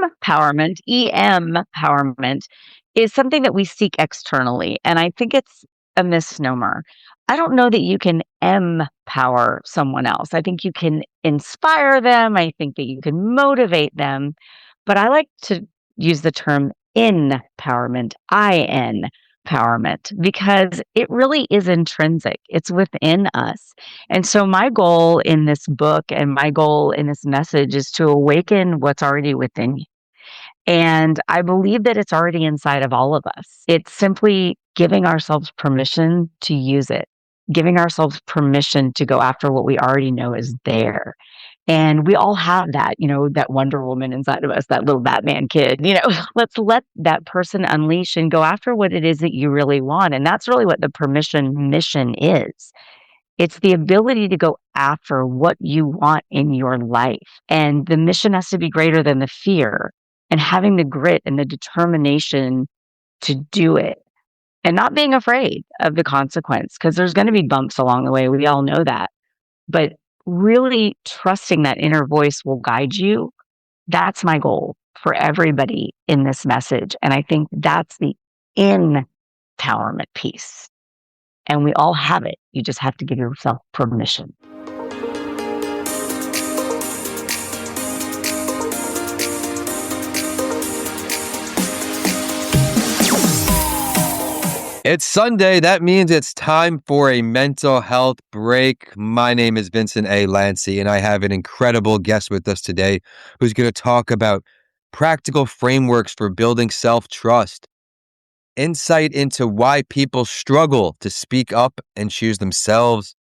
empowerment is something that we seek externally. And I think it's a misnomer. I don't know that you can empower someone else. I think you can inspire them. I think that you can motivate them. But I like to use the term empowerment, IN empowerment, because it really is intrinsic. It's within us. And so my goal in this book and my goal in this message is to awaken what's already within you. And I believe that it's already inside of all of us. It's simply giving ourselves permission to use it, giving ourselves permission to go after what we already know is there. And we all have that, that Wonder Woman inside of us, that little Batman kid, let's let that person unleash and go after what it is that you really want. And that's really what the permission mission is. It's the ability to go after what you want in your life. And the mission has to be greater than the fear, and having the grit and the determination to do it and not being afraid of the consequence, because there's going to be bumps along the way. We all know that. But really trusting that inner voice will guide you. That's my goal for everybody in this message. And I think that's the empowerment piece. And we all have it. You just have to give yourself permission. It's Sunday. That means it's time for a mental health break. My name is Vincent A. Lancy, and I have an incredible guest with us today who's going to talk about practical frameworks for building self-trust, insight into why people struggle to speak up and choose themselves,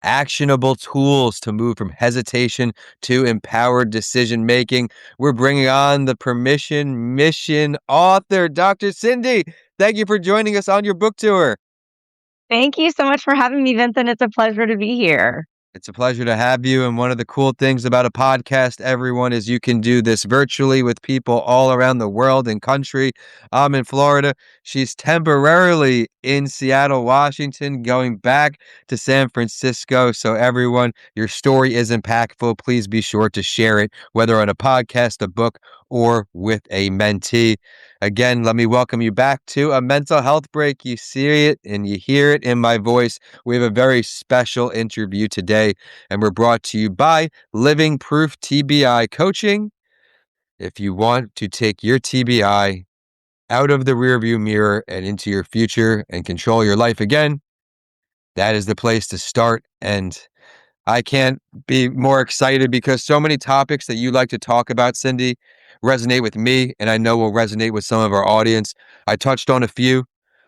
actionable tools to move from hesitation to empowered decision-making. We're bringing on the Permission Mission author, Dr. Cindy. Thank you for joining us on your book tour. Thank you so much for having me, Vincent. It's a pleasure to be here. It's a pleasure to have you. And one of the cool things about a podcast, everyone, is you can do this virtually with people all around the world and country. I'm in Florida. She's temporarily in Seattle, Washington, going back to San Francisco. So everyone, your story is impactful. Please be sure to share it, whether on a podcast, a book, or with a mentee. Again, let me welcome you back to a mental health break. You see it and you hear it in my voice. We have a very special interview today, and we're brought to you by Living Proof TBI Coaching. If you want to take your TBI out of the rearview mirror and into your future and control your life again, that is the place to start. And I can't be more excited because so many topics that you like to talk about, Cindy, resonate with me, and I know will resonate with some of our audience. I touched on a few,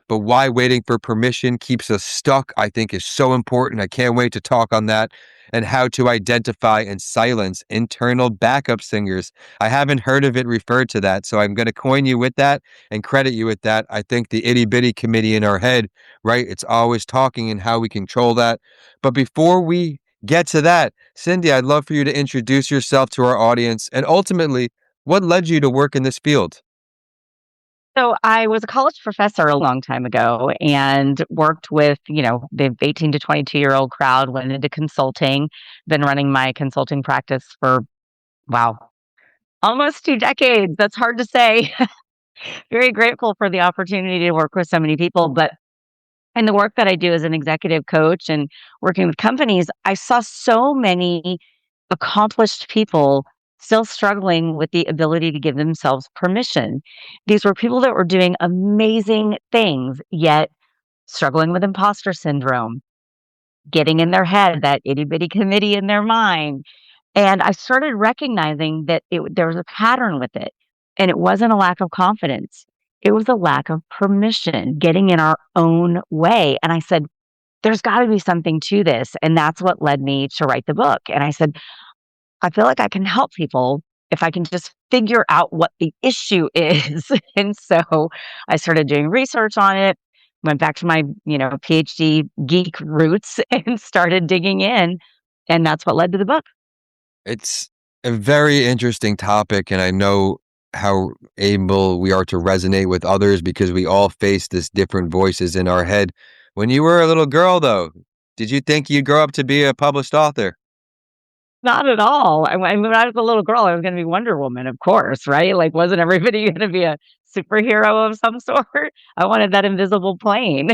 but why waiting for permission keeps us stuck, I think, is so important. I can't wait to talk on that, and how to identify and silence internal backup singers. I haven't heard of it referred to that, so I'm going to coin you with that and credit you with that. I think the itty bitty committee in our head, right? It's always talking and how we control that. But before we get to that, Cindy, I'd love for you to introduce yourself to our audience, and ultimately, what led you to work in this field? So I was a college professor a long time ago and worked with, the 18 to 22-year-old crowd, went into consulting, been running my consulting practice for, wow, almost 2 decades. That's hard to say. Very grateful for the opportunity to work with so many people. But in the work that I do as an executive coach and working with companies, I saw so many accomplished people still struggling with the ability to give themselves permission. These were people that were doing amazing things, yet struggling with imposter syndrome, getting in their head, that itty bitty committee in their mind. And I started recognizing that there was a pattern with it. And it wasn't a lack of confidence. It was a lack of permission, getting in our own way. And I said, there's got to be something to this. And that's what led me to write the book. And I said, I feel like I can help people if I can just figure out what the issue is. And so I started doing research on it, went back to my, PhD geek roots and started digging in. And that's what led to the book. It's a very interesting topic, and I know how able we are to resonate with others because we all face this different voices in our head. When you were a little girl, though, did you think you'd grow up to be a published author? Not at all. When I was a little girl, I was gonna be Wonder Woman, of course, right? Like, wasn't everybody gonna be a superhero of some sort? I wanted that invisible plane.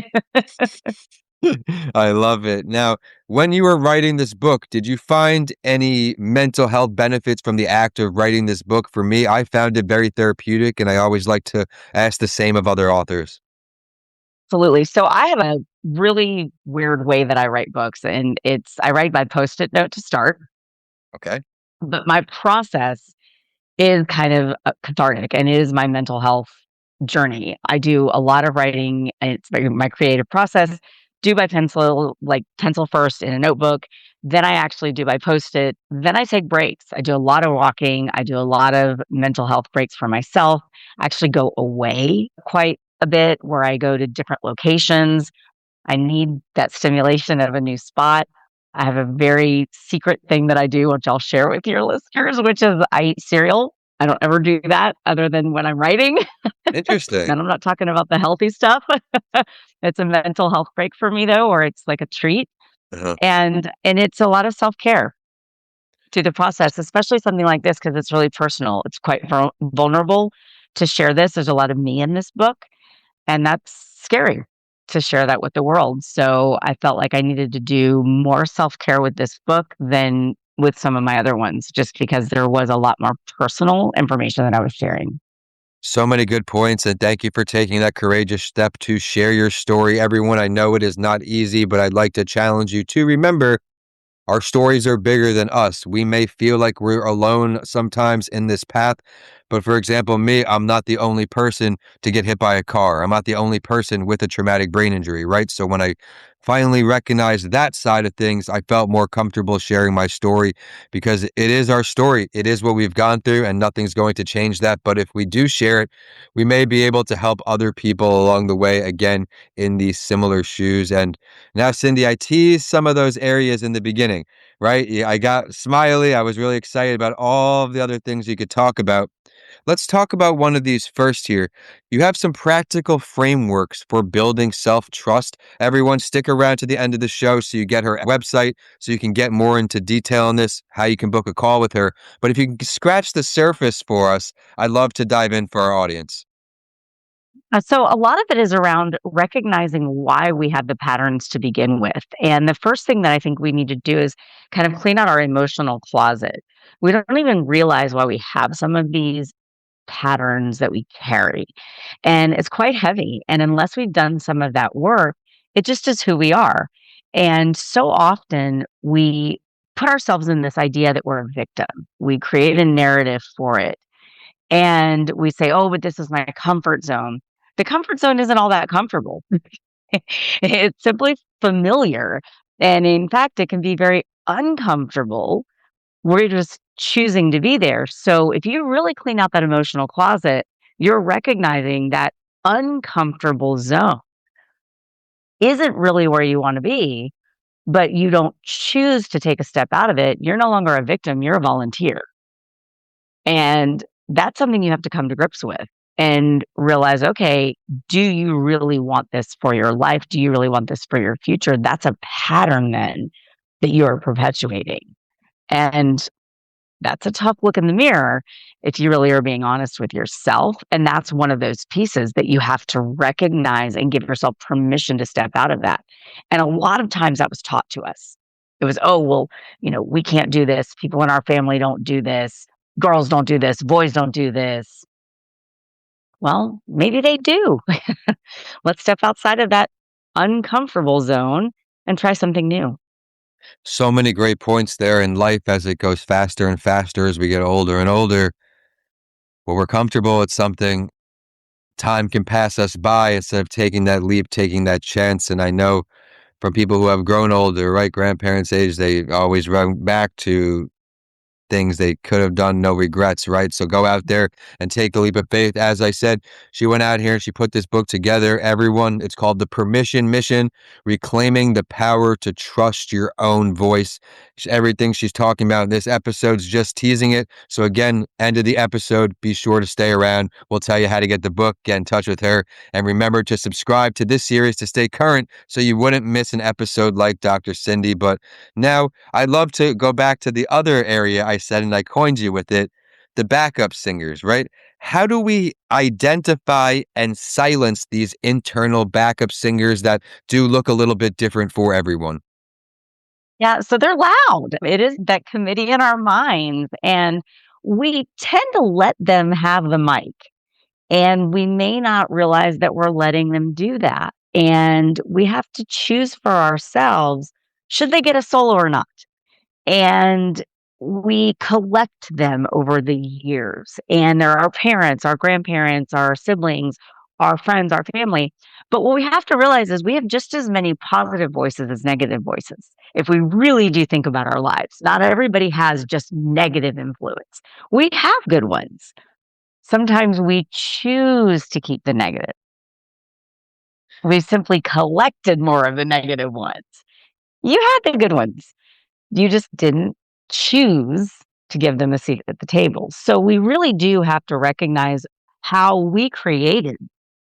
I love it. Now, when you were writing this book, did you find any mental health benefits from the act of writing this book? For me, I found it very therapeutic, and I always like to ask the same of other authors. Absolutely. So I have a really weird way that I write books, and I write by Post-it note to start, Okay. but my process is kind of, cathartic, and it is my mental health journey. I do a lot of writing, and it's my creative process. Do by pencil, like pencil first in a notebook, then I actually do by Post-it, then I take breaks. I do a lot of walking, I do a lot of mental health breaks for myself. I actually go away quite a bit where I go to different locations. I need that stimulation of a new spot. I have a very secret thing that I do, which I'll share with your listeners, which is I eat cereal. I don't ever do that other than when I'm writing. Interesting. And I'm not talking about the healthy stuff. It's a mental health break for me though, or it's like a treat. Uh-huh. And it's a lot of self-care to the process, especially something like this because it's really personal. It's quite vulnerable to share this. There's a lot of me in this book, and that's scary to share that with the world. So I felt like I needed to do more self care with this book than with some of my other ones, just because there was a lot more personal information that I was sharing. So many good points, and thank you for taking that courageous step to share your story. Everyone, I know it is not easy, but I'd like to challenge you to remember our stories are bigger than us. We may feel like we're alone sometimes in this path, but for example, me, I'm not the only person to get hit by a car. I'm not the only person with a traumatic brain injury, right? So when I finally recognized that side of things, I felt more comfortable sharing my story because it is our story. It is what we've gone through, and nothing's going to change that. But if we do share it, we may be able to help other people along the way again in these similar shoes. And now, Cindy, I teased some of those areas in the beginning, right? Yeah, I got smiley. I was really excited about all of the other things you could talk about. Let's talk about one of these first here. You have some practical frameworks for building self trust. Everyone, stick around to the end of the show so you get her website so you can get more into detail on this, how you can book a call with her. But if you can scratch the surface for us, I'd love to dive in for our audience. So a lot of it is around recognizing why we have the patterns to begin with. And the first thing that I think we need to do is kind of clean out our emotional closet. We don't even realize why we have some of these patterns that we carry. And it's quite heavy. And unless we've done some of that work, it just is who we are. And so often we put ourselves in this idea that we're a victim. We create a narrative for it. And we say, oh, but this is my comfort zone. The comfort zone isn't all that comfortable. It's simply familiar. And in fact, it can be very uncomfortable. We're just choosing to be there. So if you really clean out that emotional closet, you're recognizing that uncomfortable zone isn't really where you want to be, but you don't choose to take a step out of it. You're no longer a victim, you're a volunteer. And that's something you have to come to grips with and realize, okay, do you really want this for your life? Do you really want this for your future? That's a pattern then that you are perpetuating. And that's a tough look in the mirror if you really are being honest with yourself. And that's one of those pieces that you have to recognize and give yourself permission to step out of that. And a lot of times that was taught to us. It was, oh, well, we can't do this. People in our family don't do this. Girls don't do this. Boys don't do this. Well, maybe they do. Let's step outside of that uncomfortable zone and try something new. So many great points there in life as it goes faster and faster as we get older and older. When we're comfortable with something, time can pass us by instead of taking that leap, taking that chance. And I know from people who have grown older, right, grandparents' age, they always run back to things they could have done, no regrets, right? So go out there and take a leap of faith. As I said, she went out here and she put this book together. Everyone, it's called The Permission Mission, Reclaiming the Power to Trust Your Own Voice. Everything she's talking about in this episode's just teasing it. So again, end of the episode, be sure to stay around. We'll tell you how to get the book, get in touch with her, and remember to subscribe to this series to stay current so you wouldn't miss an episode like Dr. Cindy. But now I'd love to go back to the other area I said, and I coined you with it, the backup singers, right? How do we identify and silence these internal backup singers that do look a little bit different for everyone? Yeah, so they're loud. It is that committee in our minds, and we tend to let them have the mic, and we may not realize that we're letting them do that. And we have to choose for ourselves, should they get a solo or not? And we collect them over the years. And they're our parents, our grandparents, our siblings, our friends, our family. But what we have to realize is we have just as many positive voices as negative voices. If we really do think about our lives, not everybody has just negative influence. We have good ones. Sometimes we choose to keep the negative. We simply collected more of the negative ones. You had the good ones. You just didn't choose to give them a seat at the table. So we really do have to recognize how we created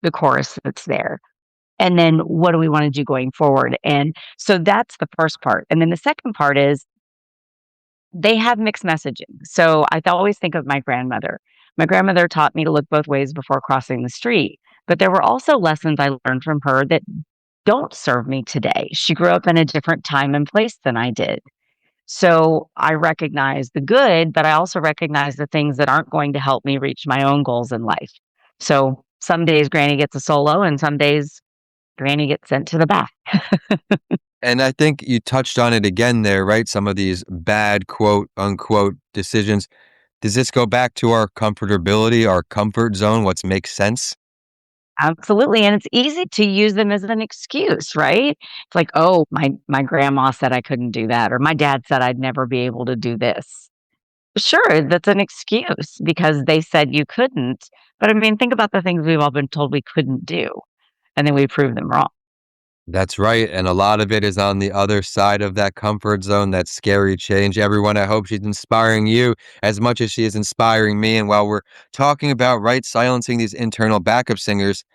the chorus that's there. And then what do we want to do going forward? And so that's the first part. And then the second part is they have mixed messaging. So I always think of my grandmother. My grandmother taught me to look both ways before crossing the street. But there were also lessons I learned from her that don't serve me today. She grew up in a different time and place than I did. So I recognize the good, but I also recognize the things that aren't going to help me reach my own goals in life. So some days Granny gets a solo, and some days Granny gets sent to the back. And I think you touched on it again there, right? Some of these bad quote unquote decisions. Does this go back to our comfortability, our comfort zone, what makes sense? Absolutely. And it's easy to use them as an excuse, right? It's like, oh, my grandma said I couldn't do that, or my dad said I'd never be able to do this. Sure, that's an excuse because they said you couldn't. But I mean, think about the things we've all been told we couldn't do, and then we prove them wrong. That's right. And a lot of it is on the other side of that comfort zone, that scary change. Everyone, I hope she's inspiring you as much as she is inspiring me. And while we're talking about right silencing these internal backup singers,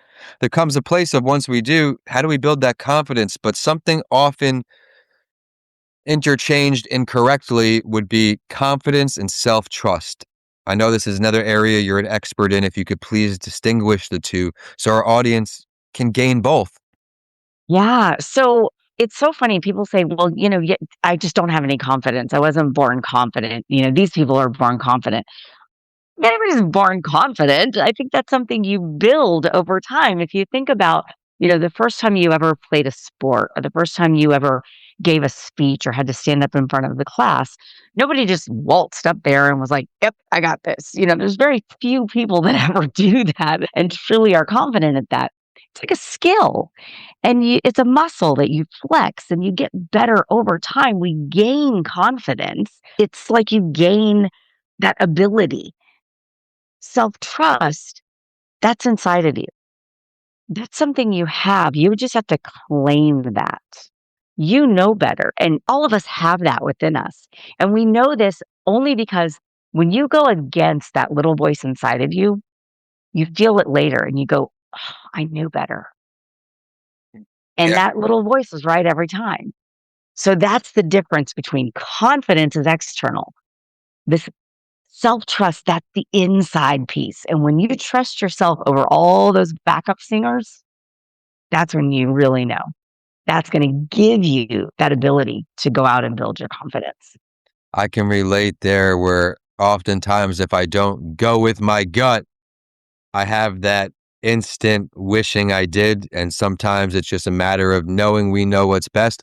there comes a place of once we do, how do we build that confidence? But something often interchanged incorrectly would be confidence and self trust. I know this is another area you're an expert in. If you could please distinguish the two so our audience can gain both. Yeah. So it's so funny. People say, well, I just don't have any confidence. I wasn't born confident. These people are born confident. Everybody's born confident. I think that's something you build over time. If you think about, the first time you ever played a sport or the first time you ever gave a speech or had to stand up in front of the class, nobody just waltzed up there and was like, yep, I got this. There's very few people that ever do that and truly are confident at that. It's like a skill and it's a muscle that you flex and you get better over time. We gain confidence. It's like you gain that ability. Self-trust, that's inside of you. That's something you have. You just have to claim that. You know better. And all of us have that within us. And we know this only because when you go against that little voice inside of you, you feel it later and you go, "Oh, I knew better." And Yeah. that little voice is right every time. So that's the difference between confidence is external. This self-trust, that's the inside piece. And when you trust yourself over all those backup singers, that's when you really know. That's going to give you that ability to go out and build your confidence. I can relate there where oftentimes if I don't go with my gut, I have that instant wishing I did. And sometimes it's just a matter of knowing we know what's best.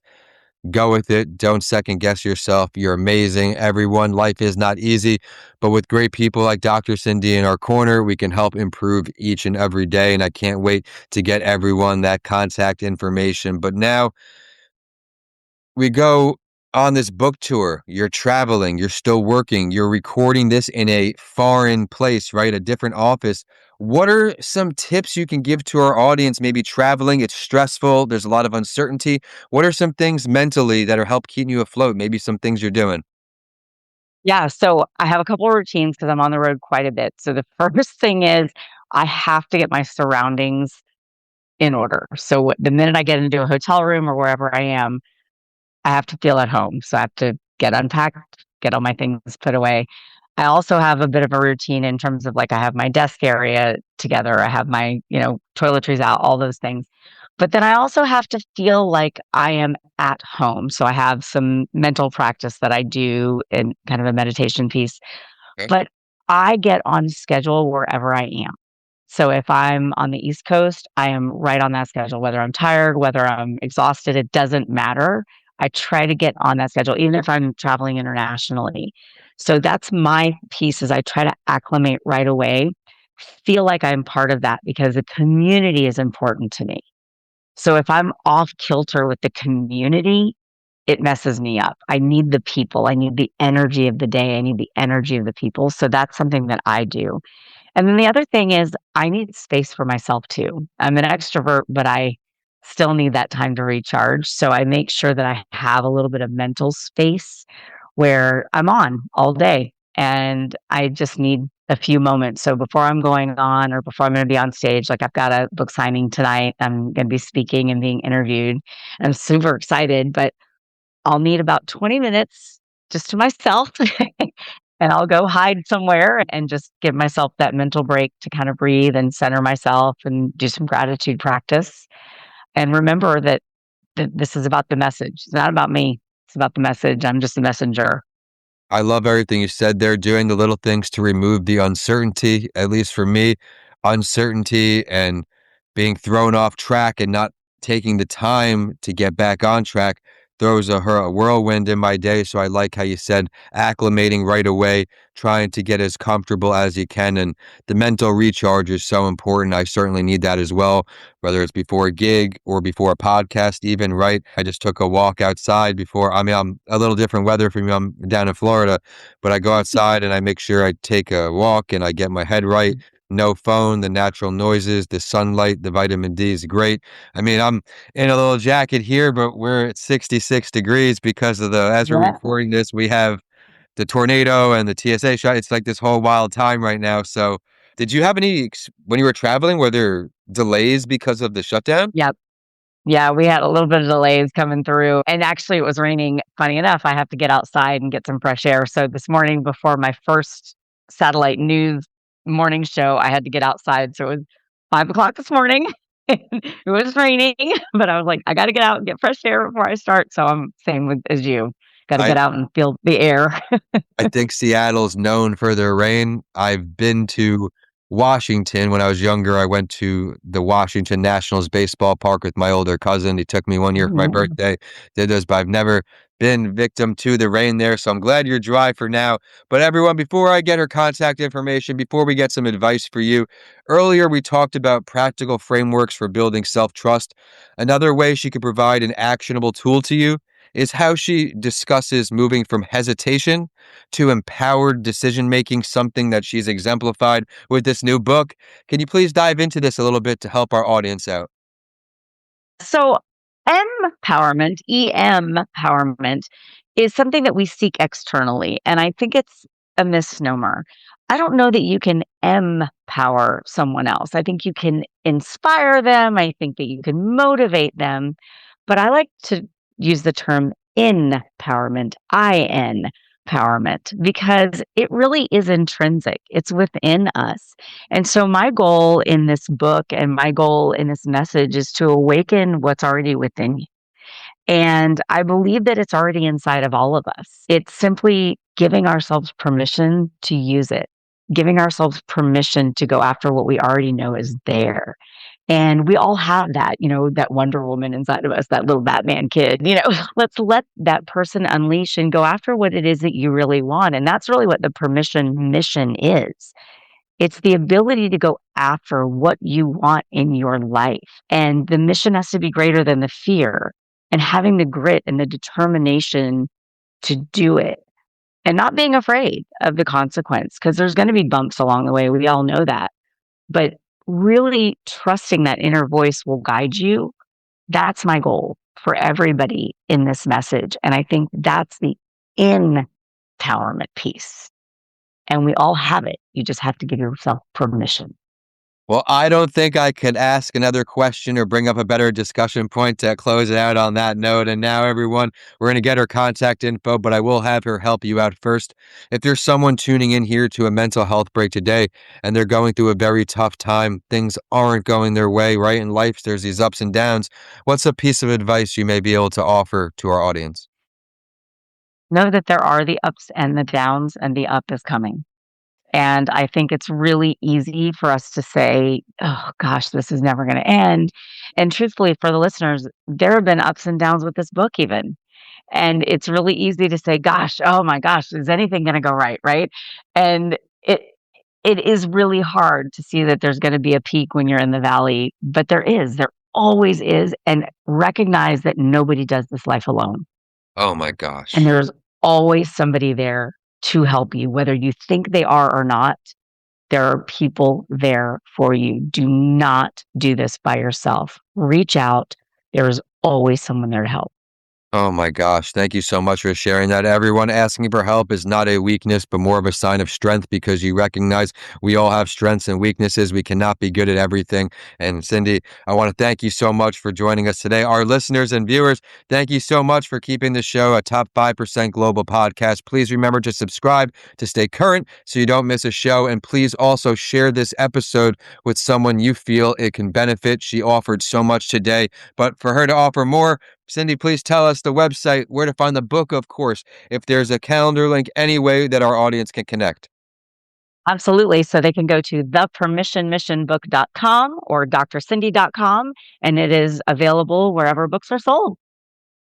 Go with it. Don't second guess yourself. You're amazing. Everyone, life is not easy, but with great people like Dr. Cindy in our corner, we can help improve each and every day. And I can't wait to get everyone that contact information. But now we go on this book tour, you're traveling, you're still working, you're recording this in a foreign place, right? A different office. What are some tips you can give to our audience? Maybe traveling, it's stressful, there's a lot of uncertainty. What are some things mentally that are help keeping you afloat? Maybe some things you're doing. Yeah, so I have a couple of routines because I'm on the road quite a bit. So the first thing is I have to get my surroundings in order. So the minute I get into a hotel room or wherever I am, I have to feel at home. So I have to get unpacked, get all my things put away. I also have a bit of a routine in terms of like I have my desk area together, I have my, toiletries out, all those things. But then I also have to feel like I am at home. So I have some mental practice that I do in kind of a meditation piece, Okay. but I get on schedule wherever I am. So if I'm on the East Coast, I am right on that schedule, whether I'm tired, whether I'm exhausted, it doesn't matter. I try to get on that schedule, even if I'm traveling internationally. So that's my piece is I try to acclimate right away, feel like I'm part of that because the community is important to me. So if I'm off kilter with the community, it messes me up. I need the people. I need the energy of the day. I need the energy of the people. So that's something that I do. And then the other thing is I need space for myself too. I'm an extrovert, but I still need that time to recharge. So I make sure that I have a little bit of mental space where I'm on all day and I just need a few moments. So before I'm going on or before I'm going to be on stage, like I've got a book signing tonight, I'm going to be speaking and being interviewed. I'm super excited, but I'll need about 20 minutes just to myself. And I'll go hide somewhere and just give myself that mental break to kind of breathe and center myself and do some gratitude practice. And remember that this is about the message. It's not about me. It's about the message. I'm just a messenger. I love everything you said there, doing the little things to remove the uncertainty, at least for me, uncertainty and being thrown off track and not taking the time to get back on track throws a whirlwind in my day. So I like how you said acclimating right away, trying to get as comfortable as you can. And the mental recharge is so important. I certainly need that as well, whether it's before a gig or before a podcast, even, right? I just took a walk outside before. I mean, I'm a little different weather from you. I'm down in Florida, but I go outside and I make sure I take a walk and I get my head right. No phone, the natural noises, the sunlight, the vitamin D is great. I mean, I'm in a little jacket here, but we're at 66 degrees because of as we're Yeah. recording this, we have the tornado and the TSA shot. It's like this whole wild time right now. So, did you have when you were traveling, were there delays because of the shutdown? Yep. Yeah, we had a little bit of delays coming through. And actually, it was raining. Funny enough, I have to get outside and get some fresh air. So this morning, before my first satellite news morning show, I had to get outside. So it was 5 o'clock this morning. It was raining, but I was like, I got to get out and get fresh air before I start. So I'm same with as you. Got to I get out and feel the air. I think Seattle's known for their rain. I've been to Washington when I was younger. I went to the Washington Nationals baseball park with my older cousin. He took me one year for my Mhm. birthday, did those, but I've never been victim to the rain there. So I'm glad you're dry for now. But everyone, before I get her contact information, before we get some advice for you, earlier we talked about practical frameworks for building self trust. Another way she could provide an actionable tool to you is how she discusses moving from hesitation to empowered decision making, something that she's exemplified with this new book. Can you please dive into this a little bit to help our audience out? So, empowerment, empowerment, is something that we seek externally. And I think it's a misnomer. I don't know that you can empower someone else. I think you can inspire them. I think that you can motivate them. But I like to use the term empowerment, IN empowerment, because it really is intrinsic, it's within us. And so, my goal in this book and my goal in this message is to awaken what's already within you. And I believe that it's already inside of all of us. It's simply giving ourselves permission to use it, giving ourselves permission to go after what we already know is there. And we all have that, that Wonder Woman inside of us, that little Batman kid, let's let that person unleash and go after what it is that you really want. And that's really what the permission mission is. It's the ability to go after what you want in your life. And the mission has to be greater than the fear. And having the grit and the determination to do it and not being afraid of the consequence because there's going to be bumps along the way. We all know that. But really trusting that inner voice will guide you. That's my goal for everybody in this message. And I think that's the empowerment piece. And we all have it. You just have to give yourself permission. Well, I don't think I could ask another question or bring up a better discussion point to close it out on that note. And now, everyone, we're going to get her contact info, but I will have her help you out first. If there's someone tuning in here to a mental health break today and they're going through a very tough time, things aren't going their way, right? In life, there's these ups and downs. What's a piece of advice you may be able to offer to our audience? Know that there are the ups and the downs, and the up is coming. And I think it's really easy for us to say, oh gosh, this is never going to end. And truthfully, for the listeners, there have been ups and downs with this book, even. And it's really easy to say, gosh, oh my gosh, is anything going to go right? Right. And it is really hard to see that there's going to be a peak when you're in the valley, but there always is. And recognize that nobody does this life alone. Oh my And gosh. there's always somebody there to help you, whether you think they are or not. There are people there for you. Do not do this by yourself. Reach out. There is always someone there to help. Oh my gosh. Thank you so much for sharing that. Everyone, asking for help is not a weakness, but more of a sign of strength because you recognize we all have strengths and weaknesses. We cannot be good at everything. And Cindy, I want to thank you so much for joining us today. Our listeners and viewers, thank you so much for keeping the show a top 5% global podcast. Please remember to subscribe to stay current so you don't miss a show. And please also share this episode with someone you feel it can benefit. She offered so much today, but for her to offer more, Cindy, please tell us the website, where to find the book, of course, if there's a calendar link, any way that our audience can connect. Absolutely. So they can go to thepermissionmissionbook.com or drcindy.com, and it is available wherever books are sold.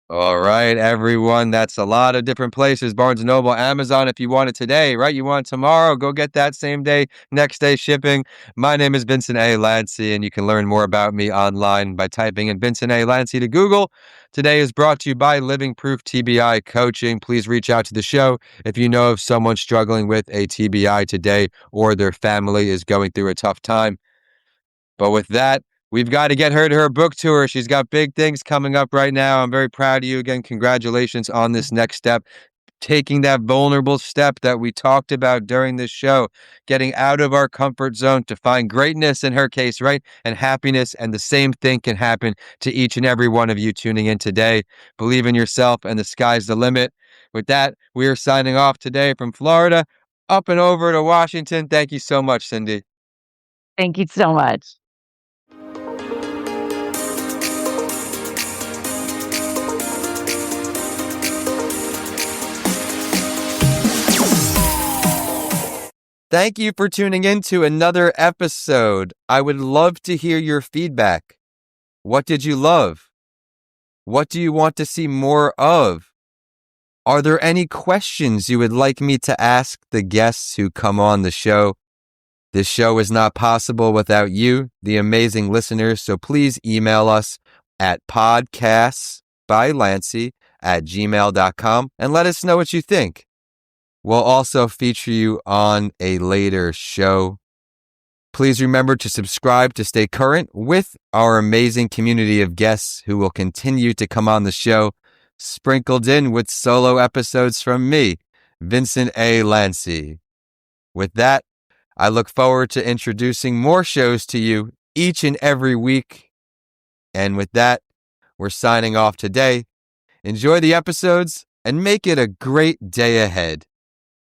All right, everyone. That's a lot of different places. Barnes & Noble, Amazon, if you want it today, right? You want it tomorrow, go get that same day, next day shipping. My name is Vincent A. Lancy, and you can learn more about me online by typing in Vincent A. Lancy to Google. Today is brought to you by Living Proof TBI Coaching. Please reach out to the show if you know of someone struggling with a TBI today or their family is going through a tough time. But with that, we've got to get her to her book tour. She's got big things coming up right now. I'm very proud of you. Again, congratulations on this next step, taking that vulnerable step that we talked about during this show, getting out of our comfort zone to find greatness in her case, right? And happiness. And the same thing can happen to each and every one of you tuning in today. Believe in yourself and the sky's the limit. With that, we are signing off today from Florida, up and over to Washington. Thank you so much, Cindy. Thank you so much. Thank you for tuning in to another episode. I would love to hear your feedback. What did you love? What do you want to see more of? Are there any questions you would like me to ask the guests who come on the show? This show is not possible without you, the amazing listeners, so please email us at podcastsbylancy@gmail.com and let us know what you think. We'll also feature you on a later show. Please remember to subscribe to stay current with our amazing community of guests who will continue to come on the show, sprinkled in with solo episodes from me, Vincent A. Lancy. With that, I look forward to introducing more shows to you each and every week. And with that, we're signing off today. Enjoy the episodes and make it a great day ahead.